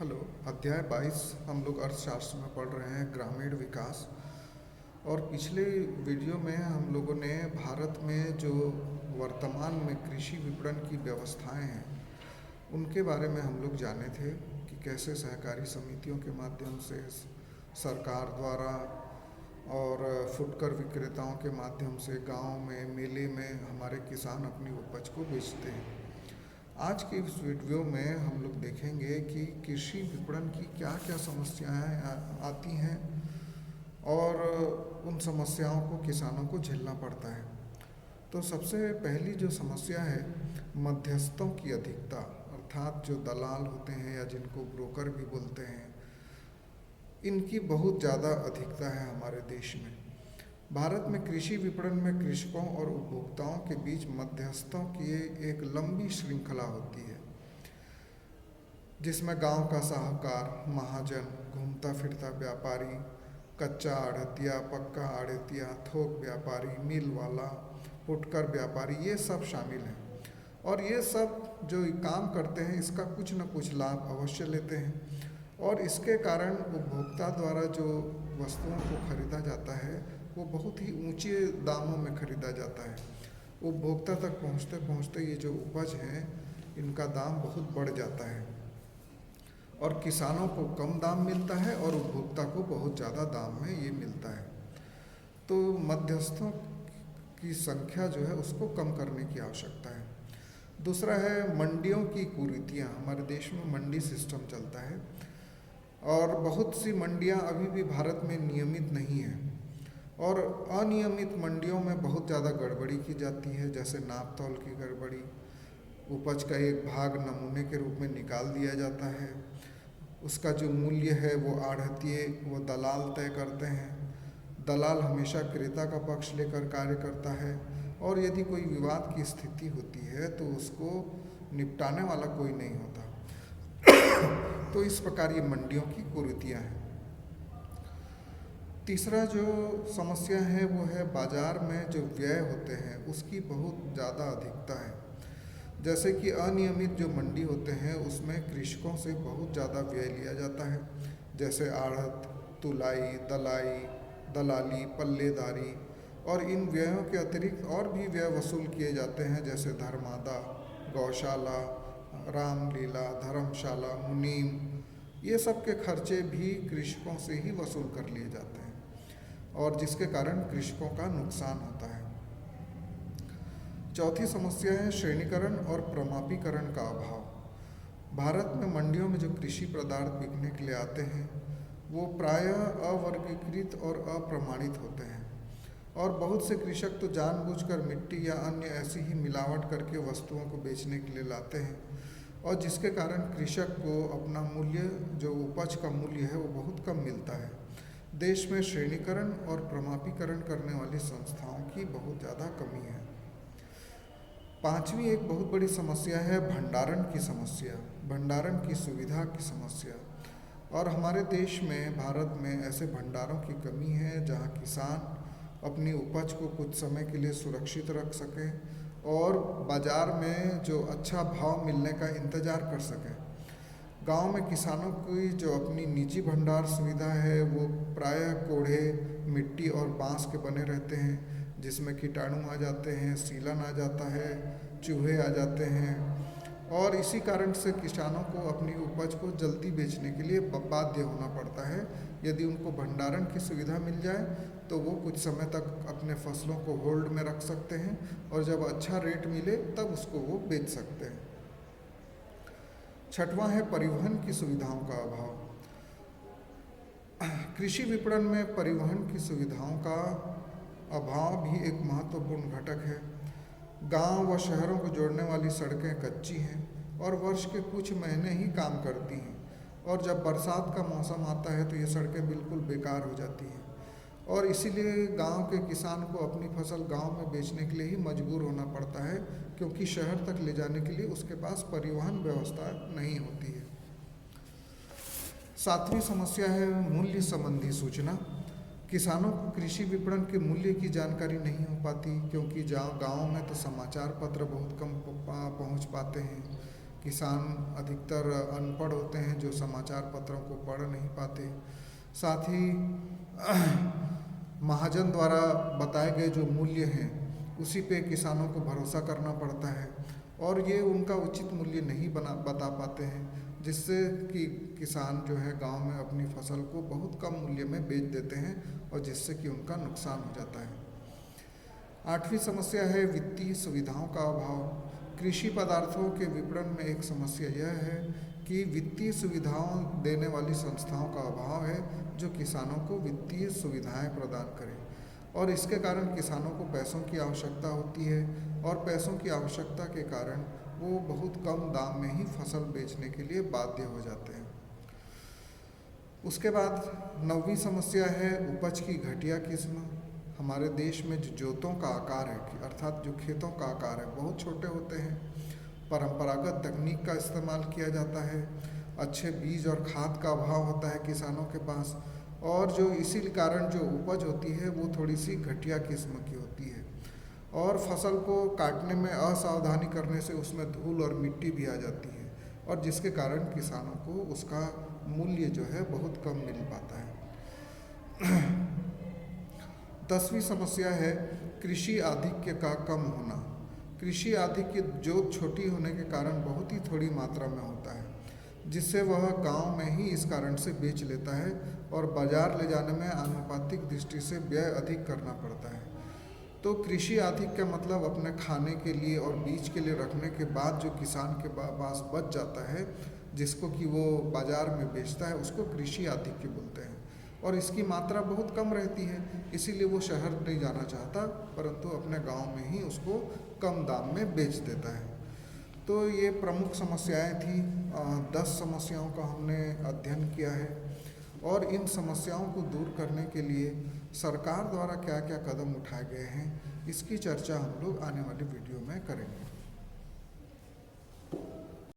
Hello. अध्याय 22 हम लोग अर्थशास्त्र में पढ़ रहे हैं ग्रामीण विकास। और पिछले वीडियो में हम लोगों ने भारत में जो वर्तमान में कृषि विपणन की व्यवस्थाएं हैं उनके बारे में हम लोग जाने थे कि कैसे सहकारी समितियों के माध्यम से सरकार द्वारा और फुटकर विक्रेताओं के माध्यम से गांव में मेले में हमारे किसान अपनी उपज को बेचते हैं। आज के इस वीडियो में हम लोग देखेंगे कि कृषि विपणन की क्या क्या समस्याएं आती हैं और उन समस्याओं को किसानों को झेलना पड़ता है। तो सबसे पहली जो समस्या है मध्यस्थों की अधिकता, अर्थात जो दलाल होते हैं या जिनको ब्रोकर भी बोलते हैं, इनकी बहुत ज़्यादा अधिकता है हमारे देश में। भारत में कृषि विपणन में कृषकों और उपभोक्ताओं के बीच मध्यस्थों की एक लंबी श्रृंखला होती है, जिसमें गांव का साहूकार, महाजन, घूमता फिरता व्यापारी, कच्चा आढ़तिया, पक्का आढ़तिया, थोक व्यापारी, मिल वाला, फुटकर व्यापारी, ये सब शामिल हैं। और ये सब जो काम करते हैं इसका कुछ न कुछ लाभ अवश्य लेते हैं और इसके कारण उपभोक्ता द्वारा जो वस्तुओं को खरीदा जाता है वो बहुत ही ऊंचे दामों में खरीदा जाता है। उपभोक्ता तक पहुंचते पहुंचते ये जो उपज है इनका दाम बहुत बढ़ जाता है और किसानों को कम दाम मिलता है और उपभोक्ता को बहुत ज़्यादा दाम में ये मिलता है। तो मध्यस्थों की संख्या जो है उसको कम करने की आवश्यकता है। दूसरा है मंडियों की कुरीतियाँ। हमारे देश में मंडी सिस्टम चलता है और बहुत सी मंडियाँ अभी भी भारत में नियमित नहीं हैं और अनियमित मंडियों में बहुत ज़्यादा गड़बड़ी की जाती है, जैसे नाप तौल की गड़बड़ी, उपज का एक भाग नमूने के रूप में निकाल दिया जाता है, उसका जो मूल्य है वो आढ़तिये वो दलाल तय करते हैं। दलाल हमेशा क्रेता का पक्ष लेकर कार्य करता है और यदि कोई विवाद की स्थिति होती है तो उसको निपटाने वाला कोई नहीं होता। तो इस प्रकार ये मंडियों की कुरीतियाँ हैं। तीसरा जो समस्या है वो है बाज़ार में जो व्यय होते हैं उसकी बहुत ज़्यादा अधिकता है। जैसे कि अनियमित जो मंडी होते हैं उसमें कृषकों से बहुत ज़्यादा व्यय लिया जाता है, जैसे आढ़त, तुलाई, दलाई, दलाली, पल्लेदारी, और इन व्ययों के अतिरिक्त और भी व्यय वसूल किए जाते हैं, जैसे धर्मादा, गौशाला, रामलीला, धर्मशाला, मुनीम, ये सब के खर्चे भी कृषकों से ही वसूल कर लिए जाते हैं और जिसके कारण कृषकों का नुकसान होता है। चौथी समस्या है श्रेणीकरण और प्रमापीकरण का अभाव। भारत में मंडियों में जो कृषि पदार्थ बिकने के लिए आते हैं वो प्रायः अवर्गीकृत और अप्रमाणित होते हैं और बहुत से कृषक तो जानबूझकर मिट्टी या अन्य ऐसी ही मिलावट करके वस्तुओं को बेचने के लिए लाते हैं और जिसके कारण कृषक को अपना मूल्य, जो उपज का मूल्य है, वो बहुत कम मिलता है। देश में श्रेणीकरण और प्रमापीकरण करने वाली संस्थाओं की बहुत ज़्यादा कमी है। पांचवी एक बहुत बड़ी समस्या है भंडारण की समस्या, भंडारण की सुविधा की समस्या। और हमारे देश में, भारत में ऐसे भंडारों की कमी है जहां किसान अपनी उपज को कुछ समय के लिए सुरक्षित रख सकें और बाज़ार में जो अच्छा भाव मिलने का इंतज़ार कर सकें। गांव में किसानों की जो अपनी निजी भंडार सुविधा है वो प्रायः कोड़े, मिट्टी और बांस के बने रहते हैं, जिसमें कीटाणु आ जाते हैं, सीलन आ जाता है, चूहे आ जाते हैं और इसी कारण से किसानों को अपनी उपज को जल्दी बेचने के लिए बाध्य होना पड़ता है। यदि उनको भंडारण की सुविधा मिल जाए तो वो कुछ समय तक अपने फसलों को होल्ड में रख सकते हैं और जब अच्छा रेट मिले तब उसको वो बेच सकते हैं। छठवां है परिवहन की सुविधाओं का अभाव। कृषि विपणन में परिवहन की सुविधाओं का अभाव भी एक महत्वपूर्ण घटक है। गांव व शहरों को जोड़ने वाली सड़कें कच्ची हैं और वर्ष के कुछ महीने ही काम करती हैं और जब बरसात का मौसम आता है तो ये सड़कें बिल्कुल बेकार हो जाती हैं और इसीलिए गांव के किसान को अपनी फसल गांव में बेचने के लिए ही मजबूर होना पड़ता है, क्योंकि शहर तक ले जाने के लिए उसके पास परिवहन व्यवस्था नहीं होती है। सातवीं समस्या है मूल्य संबंधी सूचना। किसानों को कृषि विपणन के मूल्य की जानकारी नहीं हो पाती, क्योंकि गाँव में तो समाचार पत्र बहुत कम पहुंच पाते हैं। किसान अधिकतर अनपढ़ होते हैं जो समाचार पत्रों को पढ़ नहीं पाते। साथ ही महाजन द्वारा बताए गए जो मूल्य हैं उसी पे किसानों को भरोसा करना पड़ता है और ये उनका उचित मूल्य नहीं बता पाते हैं, जिससे कि किसान जो है गांव में अपनी फसल को बहुत कम मूल्य में बेच देते हैं और जिससे कि उनका नुकसान हो जाता है। 8वीं समस्या है वित्तीय सुविधाओं का अभाव। कृषि पदार्थों के विपणन में एक समस्या यह है कि वित्तीय सुविधाओं देने वाली संस्थाओं का अभाव है जो किसानों को वित्तीय सुविधाएं प्रदान करें और इसके कारण किसानों को पैसों की आवश्यकता होती है और पैसों की आवश्यकता के कारण वो बहुत कम दाम में ही फसल बेचने के लिए बाध्य हो जाते हैं। उसके बाद 9वीं समस्या है उपज की घटिया किस्म। हमारे देश में जो जोतों का आकार है अर्थात जो खेतों का आकार है बहुत छोटे होते हैं। परंपरागत तकनीक का इस्तेमाल किया जाता है, अच्छे बीज और खाद का अभाव होता है किसानों के पास और जो इसी कारण जो उपज होती है वो थोड़ी सी घटिया किस्म की होती है और फसल को काटने में असावधानी करने से उसमें धूल और मिट्टी भी आ जाती है और जिसके कारण किसानों को उसका मूल्य जो है बहुत कम मिल पाता है। 10वीं समस्या है कृषि आधिक्य का कम होना। कृषि आधिक्य जोत छोटी होने के कारण बहुत ही थोड़ी मात्रा में होता है जिससे वह गांव में ही इस कारण से बेच लेता है और बाजार ले जाने में आनुपातिक दृष्टि से व्यय अधिक करना पड़ता है। तो कृषि आधिक्य मतलब अपने खाने के लिए और बीज के लिए रखने के बाद जो किसान के पास बच जाता है जिसको कि वो बाजार में बेचता है उसको कृषि आधिक्य बोलते हैं और इसकी मात्रा बहुत कम रहती है, इसीलिए वो शहर नहीं जाना चाहता परंतु अपने गांव में ही उसको कम दाम में बेच देता है। तो ये प्रमुख समस्याएं थी। 10 समस्याओं का हमने अध्ययन किया है और इन समस्याओं को दूर करने के लिए सरकार द्वारा क्या क्या कदम उठाए गए हैं इसकी चर्चा हम लोग आने वाली वीडियो में करेंगे।